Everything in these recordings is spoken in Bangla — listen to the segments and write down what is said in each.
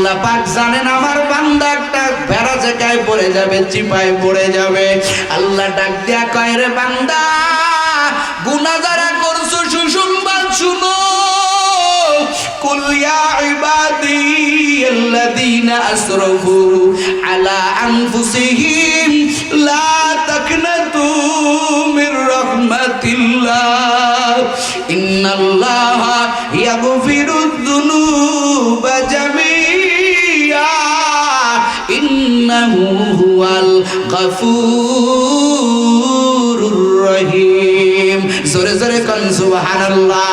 আল্লাহ পাক জানেন আমার বান্দা একটা ভেড়া জায়গায় পড়ে যাবে, চিপায় পড়ে যাবে। আল্লাহ ডাক দিয়া কয়, রে বান্দা, গুনাহ যারা করছো সুসংবাদ শুনো। কুল ইয়া ইবাদিয়াল্লাযীনা আসরাফু আলা আনফুসিহিম লা তাকনাতু মির রাহমাতিল্লাহ ইন্নাল্লাহা ইয়াগফিরুয যুনুবা জামিআ ইন্নাহু হুয়াল গফুরুর রহিম। জোরে জোরে কোন সুবহানাল্লাহ।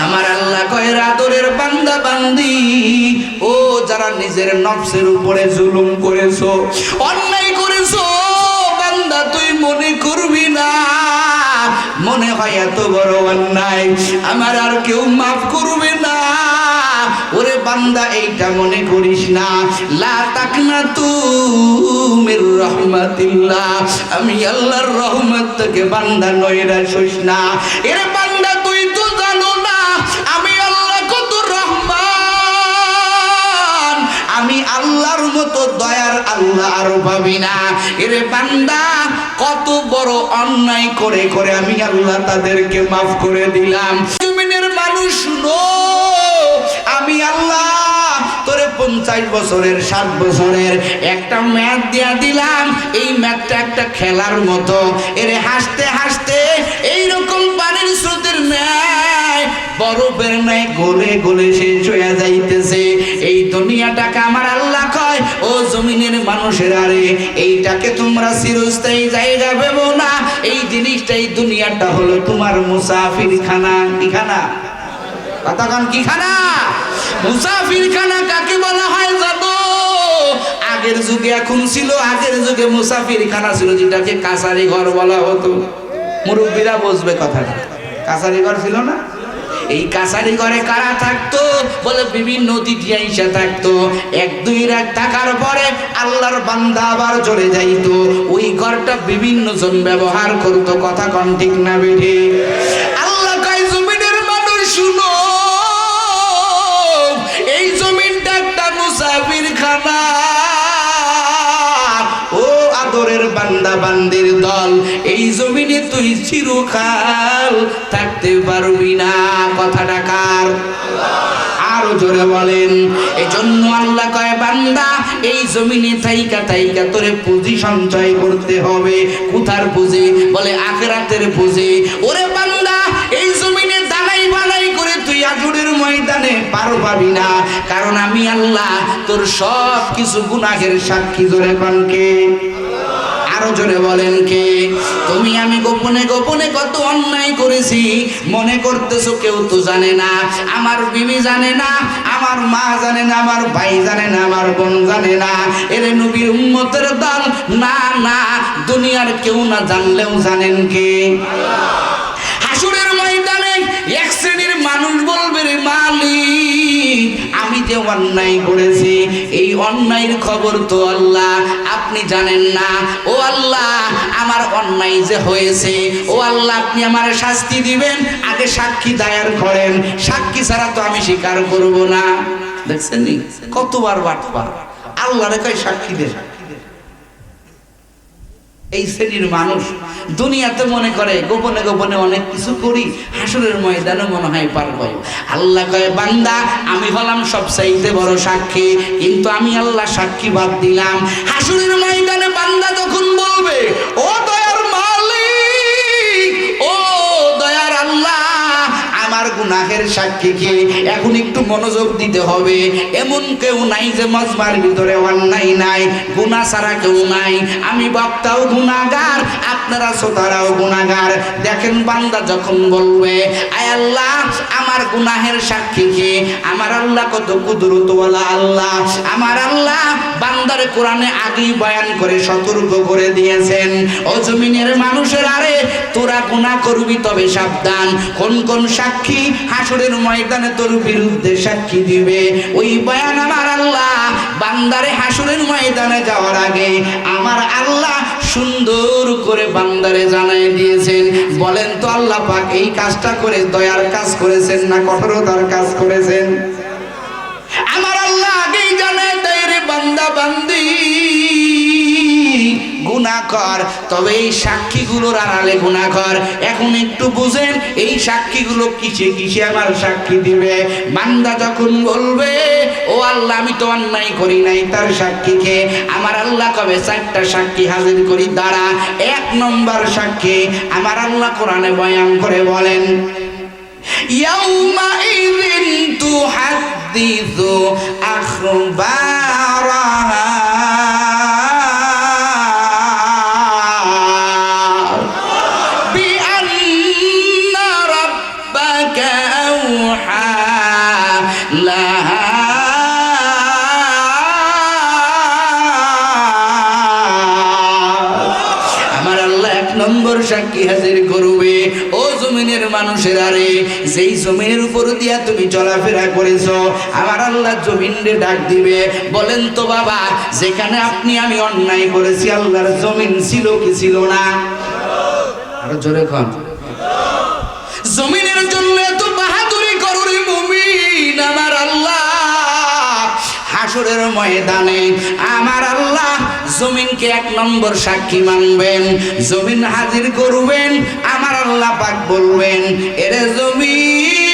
আমার আল্লাহ কয়, আদরের বান্দা বান্দি, ও যারা নিজের নফসের উপরে জুলুম করেছো, অন্যায় করেছো, বান্দা তুই মনে করবি না মনে হয় এত বড় অন্যায় আমার আর কেউ মাফ করবে না। ওরে বান্দা, এইটা মনে করিস না। লা তাকনাতু মির রাহমাতিল্লাহ, আমি আল্লাহর রহমত থেকে বান্দা নৈরাশ হইস না। এরে বান্দা, তুই তো জানো না আমি আল্লাহ কত রহমান, আমি আল্লাহর মতো দয়ার আল্লাহ আরো পাবি না। এরে বান্দা, কত বড় অন্যায় করে করে আমি আল্লাহ তাদেরকে মাফ করে দিলাম। জমিনের মানুষ শুনো, আমি আল্লাহ তোরে 50 বছরের 60 বছরের একটা ম্যাচ দিয়া দিলাম। এই ম্যাচটা একটা খেলার মতো। এরে হাসতে হাসতে এইরকম পানির স্রোতের ন্যায় বরফের ন্যায় গলে গলে শেষ হয়ে যাইতেছে। এই দুনিয়াটাকে আমার আল্লাহ কয়, ও জমিনের মানুষের, আরে এইটাকে তোমরা চিরস্থায়ী জায়গা ভেবো না। এই জিনিসটাই দুনিয়াটা হলো তোমার মুসাফির খানা। কি খানা? কথা কান, কি খানা? মুসাফির খানা কাকে বলা হয় জানো? আগের যুগে এখন ছিল, আগের যুগে মুসাফির খানা ছিল যেটাকে কাছারি ঘর বলা হতো। মুরব্বীরা বুঝবে কথাটা। কাছারি ঘর ছিল না? এই কাছারি ঘরে কারা থাকতো? বলে বিভিন্ন অতিথি আইসা থাকতো। 1-2 রাত থাকার পরে আল্লাহর বান্দা আবার চলে যাইতো। ওই ঘরটা বিভিন্ন জন ব্যবহার করতো। কথা কোন ঠিক না বেঠে? আল্লাহ কয়, জমিনের মানুষ শুনো, এই জমিনটা একটা মুসাফির খানা। ও আদরের বান্দা বান্দির দল, এই জমিনে তুই চিরকাল থাকতে পারবি না। কথাটা কার? আরো জোরে বলেন। এই জন্য আল্লাহ কয়, বান্দা, এই জমিনে থাইকা থাইকা তোরে পুঁজি সঞ্চয় করতে হবে। কোথার পুঁজি? বলে আখিরাতের পুঁজি। ওরে বান্দা, এই জমিনে দালাই বালাই করে তুই আজুরের ময়দানে পার পাবি না। কারণ আমি আল্লাহ তোর সব কিছু গুনাহের সাক্ষী। জোরে কোন কে? আরো জোরে বলেন কে? তুমি আমি গোপনে গোপনে কত অন্যায় করেছি মনে করতেছো কেউ তো জানে না। আমার বিবি জানে না, আমার মা জানে না, আমার ভাই জানে না, আমার বোন জানে না। এর নবীর উম্মতের দল, না না, দুনিয়ার কেউ না জানলেও জানেন কে? হাসরের ময়দানে এক শ্রেণীর মানুষ বলবে, রে মালিক, আমি যে অন্যায় করেছি এই অন্যায়ের খবর তো আল্লাহ আপনি জানেন না। ও আল্লাহ, আমার অন্যায় যে হয়েছে, ও আল্লাহ আপনি আমার শাস্তি দিবেন, আগে সাক্ষী দায়ের করেন, সাক্ষী ছাড়া তো আমি স্বীকার করব না। দেখছেন নি কতবার বাটপা আল্লাহরে কয় সাক্ষী দে। এই শ্রেণীর মানুষ দুনিয়াতে মনে করে গোপনে গোপনে অনেক কিছু করি, হাসরের ময়দানে মনে হয় পারব। আল্লাহ কয়, বান্দা, আমি হলাম সবচাইতে বড় সাক্ষী, কিন্তু আমি আল্লাহ সাক্ষী বাদ দিলাম। হাসরের ময়দানে বান্দা যখন বলবে, ও দয়ার মালিক, ও দয়ার আল্লাহ, আমার গুনাহের সাক্ষী কে? এখন একটু মনোযোগ দিতে হবে। এমন কেউ নাই যে মজমার ভিতরে অন্যায় নাই, গুনাহ ছাড়া কেউ নাই। আমি বক্তাও গুনাহগার, আপনারা শ্রোতারাও গুনাহগার। দেখেন বান্দা যখন বলবে, আয় আল্লাহ, আমার গুনাহের সাক্ষী কে? আমার আল্লাহ কত কুদরতওয়ালা আল্লাহ। আমার আল্লাহ বান্দারে কোরআনে আগেই বয়ান করে সতর্ক করে দিয়েছেন, ও জমিনের মানুষের, আরে তোরা গুনাহ করবি তবে সাবধান। কোন কোন সাক্ষী হাসরের ময়দানে তোর বিরুদ্ধে সাক্ষী দিবে, ওই বয়ান আমার আল্লাহ বান্দারে হাসরের ময়দানে যাওয়ার আগে আমার আল্লাহ সুন্দর করে বান্দারে জানাই দিয়েছেন। বলেন তো আল্লাহ পাক এই কাজটা করে দয়ার কাজ করেছেন না কঠোরতার কাজ করেছেন? আমার আল্লাহ বান্দি গুনাহ কর, তবে এই সাক্ষীগুলোর আড়ালে গুনাহ কর। এখন একটু বুঝেন এই সাক্ষীগুলো কিসে কিসে আমার সাক্ষী দিবে। বান্দা যখন বলবে ও আল্লাহ আমি তো অন্যায় করি নাই, তার সাক্ষীকে আমার আল্লাহ কবে চারটা সাক্ষী হাজির করি দাঁড়া। এক নম্বর সাক্ষী আমার আল্লাহ কোরআনে বয়ান করে বলেন, ইয়াউমাইযিন তুহাদ্দিসু আখবারাহা বিআন্না রাব্বাকা আওহা লাহা। আমার আল্লাহ এক নম্বর সাক্ষী হাজির করবে। ও জমিনের মানুষেরা রে, যেই জমিনের উপর দিয়া তুমি চলাফেরা করেছো, আমার আল্লাহ জমিনে ডাক দিবে, বলেন তো বাবা যেখানে আপনি আমি অন্যায় করেছি আল্লাহর জমিন ছিল কি ছিল না? আরো জোরে কন। জমিনের জন্য এত বাহাদুরি করো রে মুমিন, আমার আল্লাহ হাসরের ময়দানে আমার আল্লাহ জমিনকে এক নম্বর সাক্ষী মানবেন, জমিন হাজির করবেন। আমার আল্লাহ পাক বলবেন, এরে জমিন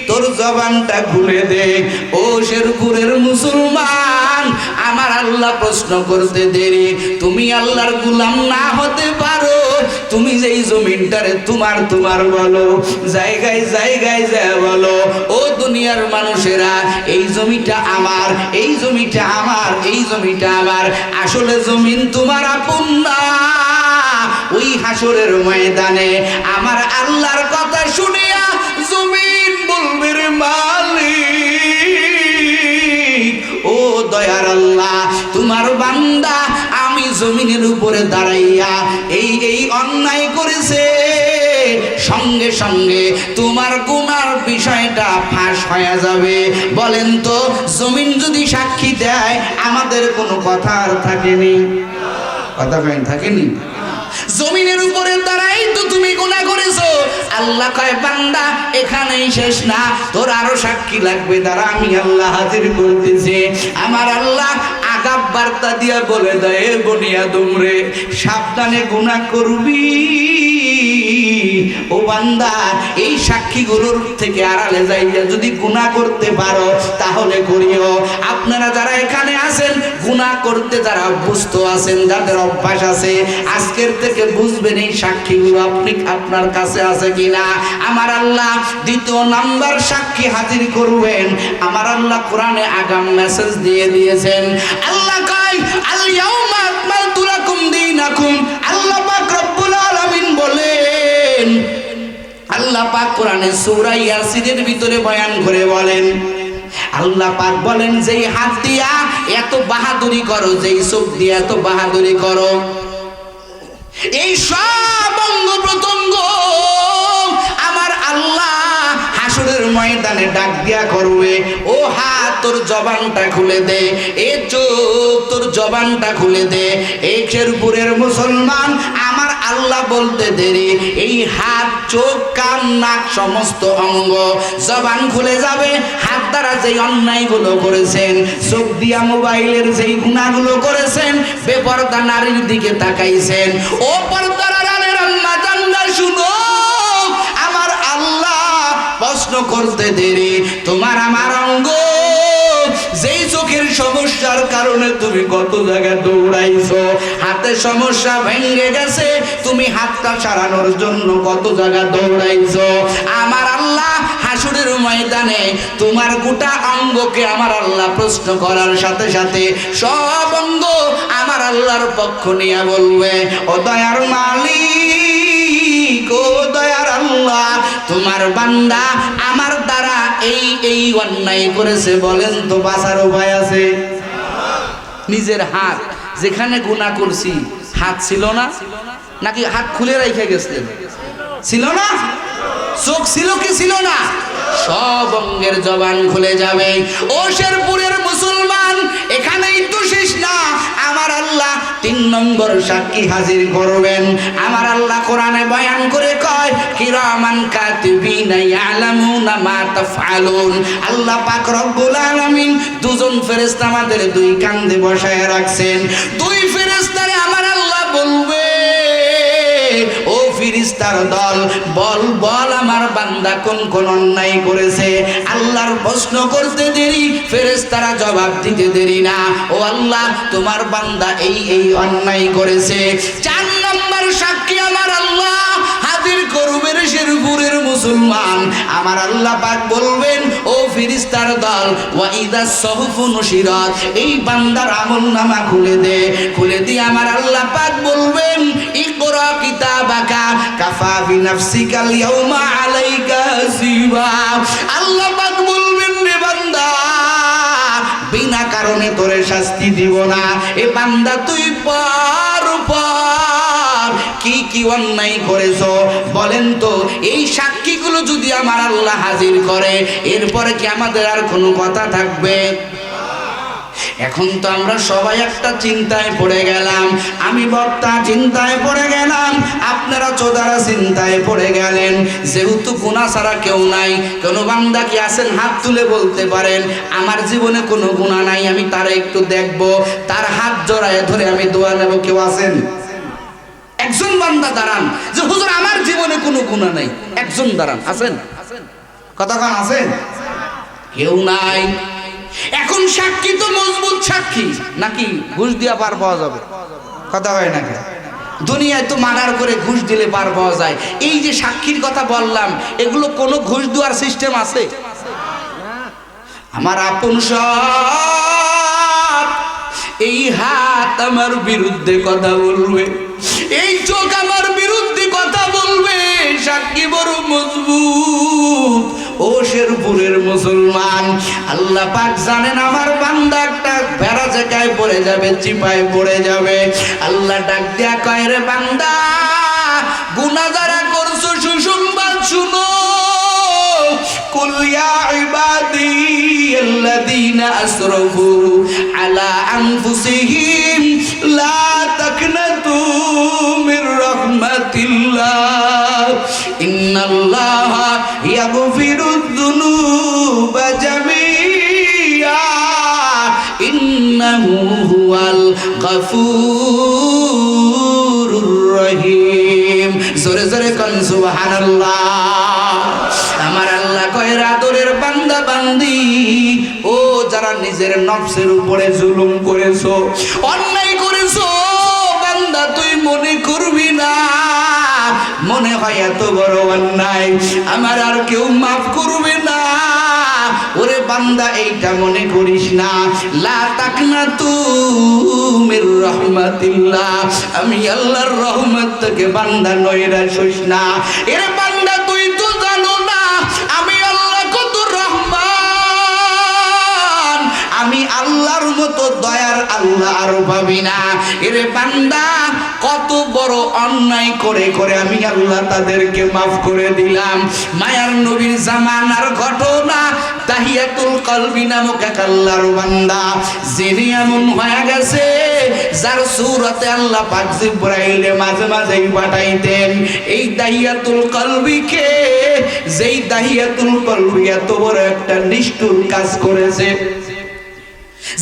তোর জবানটা খুলে দে। ও শেরপুরের মুসলমান, আমার আল্লাহ প্রশ্ন করতে দেরি, তুমি আল্লাহর গোলাম না হতে পারো, তুমি যেই জমিনটারে তোমার তোমার বলো, জায়গায় জায়গায় যায় বলো ও দুনিয়ার মানুষেরা এই জমিটা আমার, এই জমিটা আমার, এই জমিটা আমার, আসলে জমিন তোমার আপন না। ওই হাসরের ময়দানে আমার আল্লাহর কথা শুনিয়া জমিন বলবে রে মালিক, ও দয়ার আল্লাহ তোমার বান্দা আমি জমিনের উপরে দাঁড়াইয়া এই এই অন্যায় করেছে। সঙ্গে সঙ্গে তোমার গুনার বিষয়টা ফাঁস হয়ে যাবে। বলেন তো জমিন যদি সাক্ষী দেয় আমাদের কোনো কথা আর থাকেনি? কথা কেন থাকেনি? জমিনের উপরে দাঁড়াই তো তুমি গুনাহ করেছো। আল্লাহ কয় বান্দা এখানেই শেষ না, তোর আরো সাক্ষী লাগবে, দাঁড়া আমি আল্লাহ হাজির করতেছি। আমার আল্লাহ আগাব বার্তা দিয়া বলে দেয়, বনিয়াদম রে সাবধানে গুনাহ করবি। ও বান্দা এই সাক্ষীগুলোর থেকে আড়ালে যাইয়া যদি গুনাহ করতে পারো তাহলে করিও। আপনারা যারা এখানে আছেন গুনাহ করতে যারা অভ্যস্ত আছেন, যাদের অভ্যাস আছে, আজকের থেকে বুঝবেন এই সাক্ষীগুলো আপনি আপনার কাছে আছে কিনা। আমার আল্লাহ দ্বিতীয় নাম্বার সাক্ষী হাজির করবেন। আমার আল্লাহ কোরআনে আগাম মেসেজ দিয়ে দিয়েছেন। আল্লাহ কয় আল ইয়াউমা আকমালতু লাকুম দীনাকুম। আল্লাহ পাক রব্বুল আলামিন বলেন, আল্লাহ পাক কোরআনে সূরা ইয়াসিনের ভিতরে বয়ান করে বলেন, আল্লাহ পাক বলেন যেই হাত দিয়া এত বাহাদুরি করো, যেই চোখ দিয়া এত বাহাদুরি করো, এই সব অঙ্গ প্রত্যঙ্গ আমার আল্লাহ হাসরের ময়দানে ডাক দিয়া করবে, ও হাত তোর জবানটা খুলে দে, এ চোখ তোর জবানটা খুলে দে। এই শেরপুরের মুসলমান আমার আল্লাহ বলতে দেরি, এই হাত চোখ কান নাক সমস্ত অঙ্গ জবান খুলে যাবে। হাত দ্বারা যেই অন্যায়গুলো করেছেন, চোখ দিয়া মোবাইলের যেই গুনাহগুলো করেছেন, বেপরদা নারীর দিকে তাকাইছেন, ও পর্দার আড়ালের আম্মা জানলা শুনো, আমার আল্লাহ প্রশ্ন করতে দেরি, তোমার আমার অঙ্গ যেই চোখের সমস্যার কারণে তুমি কত জায়গায় দৌড়াইছো, হাতের সমস্যা ভেঙে গেছে, তুমি হাতটা সারানোর জন্য কত জায়গায় দৌড়াইছো। আমার আল্লাহ হাসরের ময়দানে তোমার গোটা অঙ্গকে আমার আল্লাহ প্রশ্ন করার সাথে সাথে সব অঙ্গ আমার আল্লাহর পক্ষ নিয়ে বলবে, ও দয়ার মালিক, ও দয়ার আল্লাহ তোমার বান্দা আমার দ্বারা এই এই অন্যায় করেছে, বলেন তো বাঁচার উপায় আছে? নিজের হাত যেখানে গুনাহ করছি হাত ছিল না নাকি হাত খুলে রেখে গেছিলেন? ছিল না? চোখ ছিল কি ছিল না? সব অঙ্গের জবান খুলে যাবে। ও শেরপুরের মুসলমান মুসলমান, এখানেই তো শেষ না। আমার আল্লাহ 3 নম্বর সাক্ষী হাজির করবেন। আমার আল্লাহ কোরআনে বয়ান করে কয়, কিরামান কাতিবিনা ইয়ালামুনা মা তাফআলুন। আল্লাহ পাক রব্বুল আলামিন দুজন ফেরেশতা আমাদের 2 কাঁধে বসায় রাখছেন। 2 ফেরেশতারে আমার আল্লাহ বলবে, ও ফেরেশতার দল, বল বল আমার বান্দা কোন কোন অন্যায় করেছে। আল্লাহর প্রশ্ন করতে দেরি, ফেরেশতারা জবাব দিতে দেরি না। ও আল্লাহ, তোমার বান্দা এই এই অন্যায় করেছে। 4 নম্বর সাক্ষী আমার আল্লাহ হাজির করবেন শেরপুরের মুসলমান। আমার আল্লাহ পাক বলবেন, ও ফেরেশতার দল, ওয়া ইদাস সুহুফু নুশিরাত, এই বান্দার আমলনামা খুলে দে। খুলে দিয়ে আমার আল্লাহ পাক বলবেন, ইকরা কিতাবাকা কাফা বিনাফসিকাল ইয়াউমা আলাইকা হাসিবা। আল্লাহ পাক বলবেন, রে বান্দা, বিনা কারণে তোরে শাস্তি দিব না। এ বান্দা তুই পার কি কি অন্যায় করেছো বলেন তো। এই সাক্ষীগুলো যদি আমার আল্লাহ হাজির করে, এরপরে কি আমাদের আর কোনো কথা থাকবে? এখন তো আমরা সবাই একটা চিন্তায় পড়ে গেলাম। আমি বক্তা চিন্তায় পড়ে গেলাম, আপনারা চোদারা চিন্তায় পড়ে গেলেন। যেহেতু গুনাহ ছাড়া কেউ নাই, কোনো বান্দা কি আছেন হাত তুলে বলতে পারেন, আমার জীবনে কোনো গুনাহ নাই, আমি তারা একটু দেখব, তার হাত জড়ায় ধরে আমি দোয়া নেব? কেউ আছেন? একজন বান্দা দাঁড়ান যে হুজুর আমার জীবনে কোনো গুনাহ নাই, একজন দাঁড়ান। আছেন? কতক্ষণ আছেন? কেউ নাই। এখন সাক্ষী তো মজবুত সাক্ষী নাকি ঘুষ দিয়া পার পাওয়া যাবে? কথা হয় নাকি? দুনিয়ায় তো মার্ডার করে ঘুষ দিলে পার পাওয়া যায়। এই যে সাক্ষীর কথা বললাম, এগুলো কোনো ঘুষ দেওয়ার সিস্টেম আছে? আমার আপন সব, এই হাত আমার বিরুদ্ধে কথা বলবে, এই চোখ আমার বিরুদ্ধে কথা বলবে, সাক্ষী বড় মজবুত। ও শেরপুরের মুসলমান, আল্লাহ পাক জানেন আমার বান্দা একটা ভেড়া জায়গায় পড়ে যাবে, চিপায় পড়ে যাবে। আল্লাহ ডাক দিয়া কয়, রে বান্দা, গুনাহ যারা করছো সুসংবাদ শুনো। কুল ইয়া ইবাদি আল্লাযীনা আসরাফু আলা আনফুসিহিম লা তাকনাতু মির রাহমাতিল্লাহ ইন্নাল্লাহা ইয়াগফিরুদ যুনুবা জামিআ ইন্নাহু হুয়াল গফুরুর রহিম। জোরে জোরে কোন সুবহানাল্লাহ। আমার আল্লাহ কয়, আদরের বান্দা বান্দি, ও যারা নিজের নফসের উপরে জুলুম করেছো, অন্যায় করেছো, বান্দা তুই মনে করবি না, মনে হয় এত বড় অন্যায় আমার আর কেউ মাফ করবে না। ওরে বান্দা, এইটা মনে করিস না। লা তাকনাতু মির রাহমাতিল্লাহ, আমি আল্লাহর রহমত থেকে বান্দা নৈরাশ হইস না। এর বান্দা, তুই তো জানো না আমি আল্লাহ কত রহমান, আমি আল্লাহর মতো দয়ার আল্লাহ আর পাবি না। এরে বান্দা, কত বড় অন্যায় করে করে আমি আল্লাহ তাদেরকে মাফ করে দিলাম। মায়ার নবীর জামানার ঘটনা, তাহিয়াতুল কলবি নামক এক আল্লাহর বান্দা, যিনি এমন হয়ে গেছে যার সূরতে আল্লাহ পাক জিবরাইলে মাঝে মাঝেই পাঠাইতেন। এই তাহিয়াতুল কলবিকে, যেই তাহিয়াতুল কলবি এত বড় একটা নিষ্ঠুর কাজ করেছে।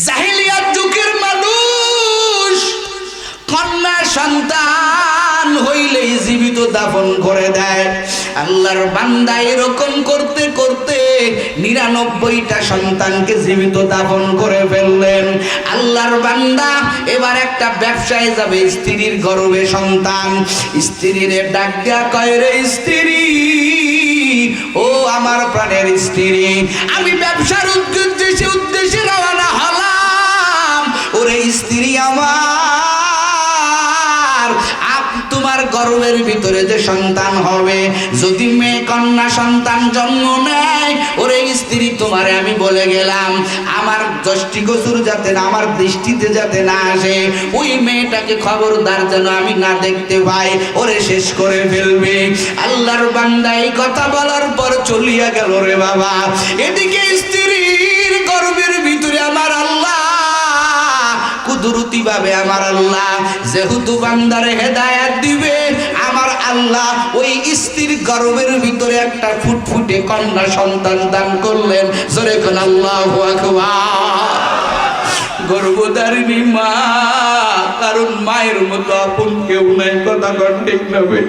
জাহেলিয়াত যুগের মানুষ কন্যা সন্তান হইলেই জীবিত দাফন করে দেয়। আল্লাহর বান্দা এরকম করতে করতে 99টা সন্তানকে জীবিত দাফন করে ফেললেন। আল্লাহর বান্দা এবার একটা ব্যবসায় যাবে, স্ত্রীর গর্ভে সন্তান। স্ত্রীর ডাক দেয়া কয়, রে স্ত্রী, ও আমার প্রাণের স্ত্রী, আমি ব্যবসার উদ্দেশ্যে রওনা হলাম। ওরে স্ত্রী আমার, তোমার গর্ভের ভিতরে যে সন্তান হবে, যদি মেয়ে কন্যা সন্তান জন্ম নেয়, ওরে স্ত্রী, তোমারে আমি বলে গেলাম, আমার দৃষ্টিগোচর যাতে আমার দৃষ্টিতে যাতে না আসে, ওই মেয়েটাকে খবরদার যেন আমি না দেখতে পাই, ওরে শেষ করে ফেলবে। আল্লাহর বান্দা এই কথা বলার পর চলিয়া গেল রে বাবা। এদিকে স্ত্রীর গর্ভের ভিতরে আমার আল্লাহ কুদরতি ভাবে আমার আল্লাহ যেহেতু বান্দারে হেদায়েত দিবে, আমার আল্লাহ ওই স্ত্রীর গর্ভের ভিতরে একটা ফুটফুটে কন্যা সন্তান দান করলেন। জোরে কোন আল্লাহু আকবার। গর্ভধারিণী মা, কারণ মায়ের মতো আপন কেউ নাই। কথা কন ঠিক না ভাই?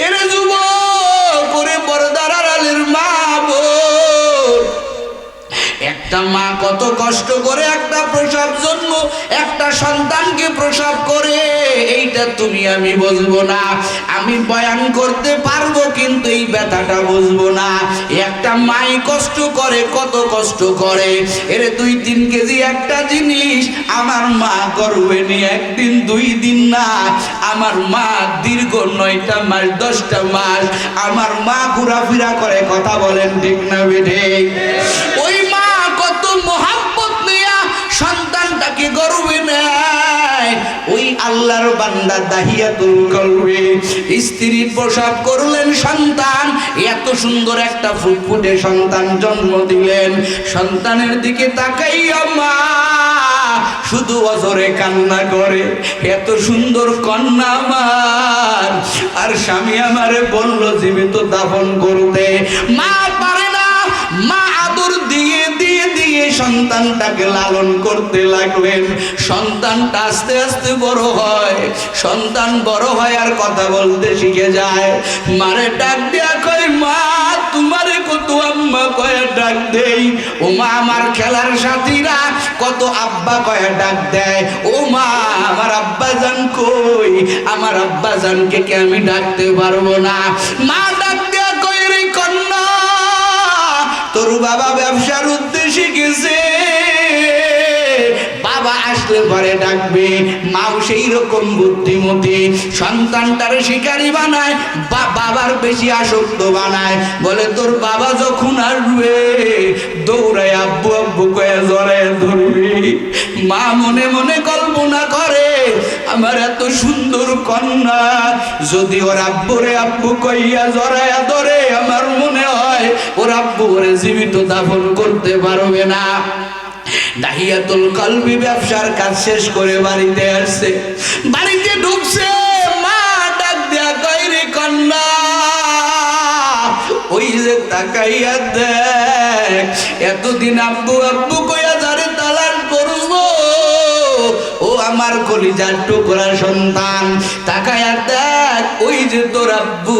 এরে যুবক, করে পর্দার আড়ালের মা বোন, একটা মা কত কষ্ট করে একটা প্রসব জন্ম, একটা সন্তানকে প্রসব করে, এইটা তুমি আমি বুঝবো না। আমি বয়ান করতে পারবো কিন্তু এই ব্যথাটা বুঝবো না। একটা মাই কষ্ট করে, কত কষ্ট করে। এরে 2-3 কেজি একটা জিনিস আমার মা গর্ভে নিয়ে একদিন 2 দিন না, আমার মা দীর্ঘ 9টা মাস 10টা মাস আমার মা ঘোরাফেরা করে। কথা বলেন ঠিক না বেঠে? ওই মা কত মোহাব্বত নিয়া সন্তানটাকে গর্ভে নেয়। ওই আল্লাহর বান্দা দাহিয়াতুল কলবে স্ত্রী প্রসব করলেন সন্তান, এত সুন্দর একটা ফুটফুটে সন্তান জন্ম দিলেন। সন্তানের দিকে তাকাইয়া মা শুধু অজরে কান্না করে, এত সুন্দর কন্যা আমার। আর স্বামী আমারে বলল জীবিত দাফন করতে, মা পারে না। মা আদর দিয়ে দিয়ে দিয়ে সন্তানটাকে লালন করতে লাগলেন। সন্তানটা আস্তে আস্তে বড় হয়, সন্তান বড় হয় আর কথা বলতে শিখে যায়। মারে ডাক দেয়া কয়, মা তোমারে কত আম্মা কয়ে ডাক দেই। ও মা আমার খেলার সাথীরা কত আব্বা কয়ে ডাক দেয়। ও মা আমার আব্বা জান কই? আমার আব্বা জানকে কি আমি ডাকতে পারবো না? মা ডাক দেয়া কয়, রে কন্যা, তোর বাবা ব্যবসার উদ্দেশ্যে গেছে, বাবা আসলে পরে ডাকবে। মাও সেই রকম বুদ্ধিমতী, সন্তানটারে শিকারী বানায়, বাবার বেশি আসক্ত বানায়। বলে তোর বাবা যখন আসবে দৌড়ায় আব্বু আব্বু কয়ে জড়ায় ধরবি। মা মনে মনে কল্পনা করে, আমার এত সুন্দর কন্যা যদি ওর আব্বুরে আব্বু কইয়া জড়ায়া ধরে, আমার মনে হয় ওর আব্বু ওরে জীবিত দাফন করতে পারবে না। দাহিয়াতুল কলবি ব্যবসার কাজ শেষ করে বাড়িতে আসছে। বাড়িতে ঢুকছে, মা ডাক দেয়া কয়, রে কন্যা, ওই যে তাকাইয়া দেখ, এতদিন আব্বু আব্বু কইয়া যারে তালাশ করবো, ও আমার কলিজার টুকরা সন্তান, তাকাইয়া দেখ, ওই যে তোর আব্বু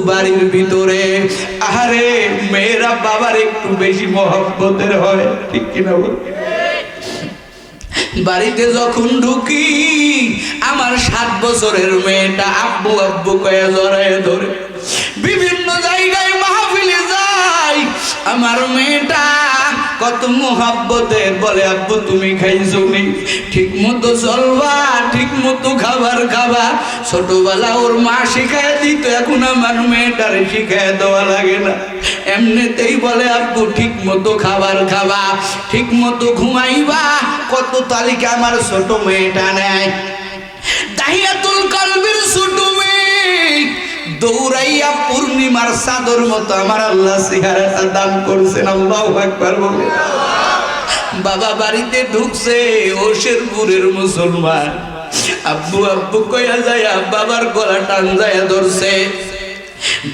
বাড়ির ভিতরে। আরে মেয়েরা বাবার একটু বেশি মহব্বতের হয়, ঠিক কিনা বল? বাড়িতে যখন ঢুকি, আমার 7 বছরের মেয়েটা আব্বু আব্বু কয়ে জড়ায় ধরে। বিভিন্ন জায়গায় মাহফিলে যাই, আমার মেয়েটা কত মোহাব্বতের বলে, আব্বু তুমি খাইছো নি? ঠিক মতো চলবা, ঠিক মতো খাবার খাবা। ছোটবেলা ওর মা শিখায় দিত, এখন আমার মেয়েটারে শিখায় দেওয়া লাগে না। এমনিতেই বলে, আব্বু ঠিক মতো খাবার খাবা, ঠিক মতো ঘুমাইবা। কত তালিকা আমার ছোট মেয়েটা নেয়। দাহিয়াতুল কলবির ছোট মেয়ে দৌড়াইয়া পূর্ণিমার চাঁদর মতো আমার আল্লাহ চেহারাটা দান করছেন। আল্লাহু আকবার বলে। বাবা বাড়িতে ঢুকছে, ও শেরপুরের মুসলমান। আব্বু আব্বু কইয়া যায়, বাবার গলা টান যায় ধরছে।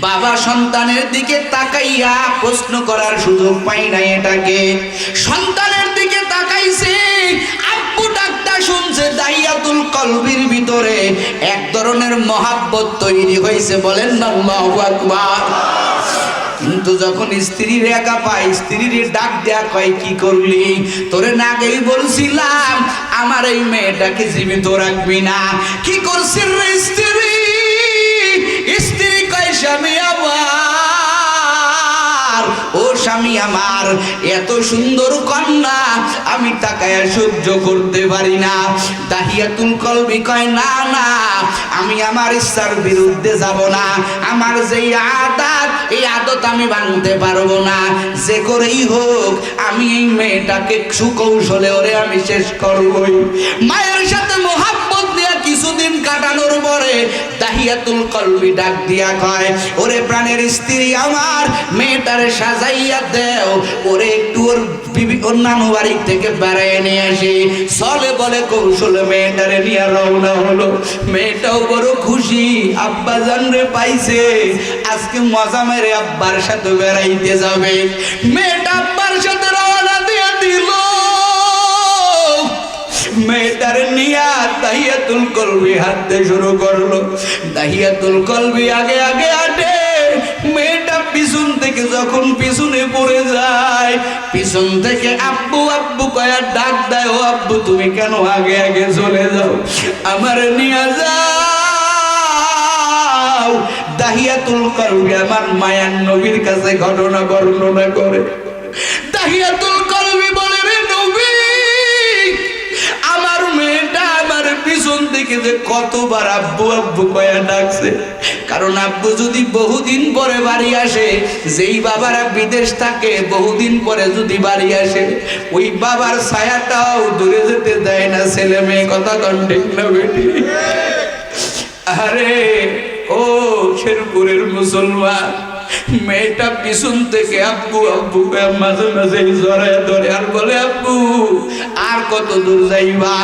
বাবা সন্তানের দিকে তাকাইয়া প্রশ্ন করার সুযোগ পাই না, এটাকে সন্তানের দিকে তাকাইছে। আব্বু ডাকটা শুনছে, দাহিয়াতুল কলবির ভিতরে এক ধরনের মহাব্বত তৈরি হয়েছে। বলেন না আল্লাহু আকবার। কিন্তু যখন স্ত্রীর একা পায়, স্ত্রীর ডাক দেয়া কয়, কি করলি? তোরে না আগেই বলছিলাম আমার এই মেয়েটাকে জীবিত রাখবি না। কি করছিস রে স্ত্রী? স্ত্রী কয়, স্বামী আমার, ও স্বামী আমার, এত সুন্দর কন্যা আমি তাকায়া সহ্য করতে পারি না। দাহিয়াতুল কলবি কয়, না না, আমি আমার ইচ্ছার বিরুদ্ধে যাব না। আমার যেই আদত, এই আদত আমি ভাঙতে পারবো না। যে করেই হোক আমি এই মেয়েটাকে সুকৌশলে ওরে আমি শেষ করবই। মায়ের সাথে মোহাব্বত দিয়া কিছুদিন কাটানোর পরে দাহিয়াতুল কলবি ডাক দিয়া কয়, ওরে প্রাণের স্ত্রী আমার, মেয়েটারে সাজাইয়া দেও, ওরে একটু ওর নানু বাড়ি থেকে বেড়াইয়ে নিয়ে আসি। চলে বলে কৌশলে মেয়েটারে নিয়ে রওনা হলো। মেয়েটাও বড় খুশি, আব্বা জান রে পাইছে, আজকে মজা মেরে আব্বার সাথে বেড়াইতে যাবে। মেয়েটা আব্বার সাথে রওনা দিয়ে দিল। মেয়েটার নিয়া দাহিয়াতুল কলবি হাঁটতে শুরু করলো। দাহিয়াতুল কলবি আগে আগে হাঁটে, মেয়েটা পিছন থেকে যখন পিছনে পড়ে যায়, পিছন থেকে আব্বু আব্বু কয়া ডাক দেয়, ও আব্বু তুমি কেন আগে আগে চলে যাও, আমার নিয়ে যাও। দাহিয়াতুল কলবি আমার মায়ার নবীর কাছে ঘটনা বর্ণনা করে। দাহিয়াতুল কলবি বলে, রে নবী, আমার মেয়েটা আমার পিছন থেকে যে কতবার আব্বু আব্বু কয়া ডাকছে। কারণ আব্বু যদি বহুদিন পরে বাড়ি আসে, যেই বাবারা বিদেশ থাকে বহুদিন পরে যদি বাড়ি আসে, ওই বাবার ছায়াটাও দূরে যেতে দেয় না ছেলে মেয়ে। কথা ঠিক না বেটি? আরে ও শেরপুরের মুসলমান, মেয়েটা পিছন থেকে আব্বু আব্বু মাঝে মাঝে জড়ায় ধরে আর বলে, আব্বু আর কত দূর যাইবা?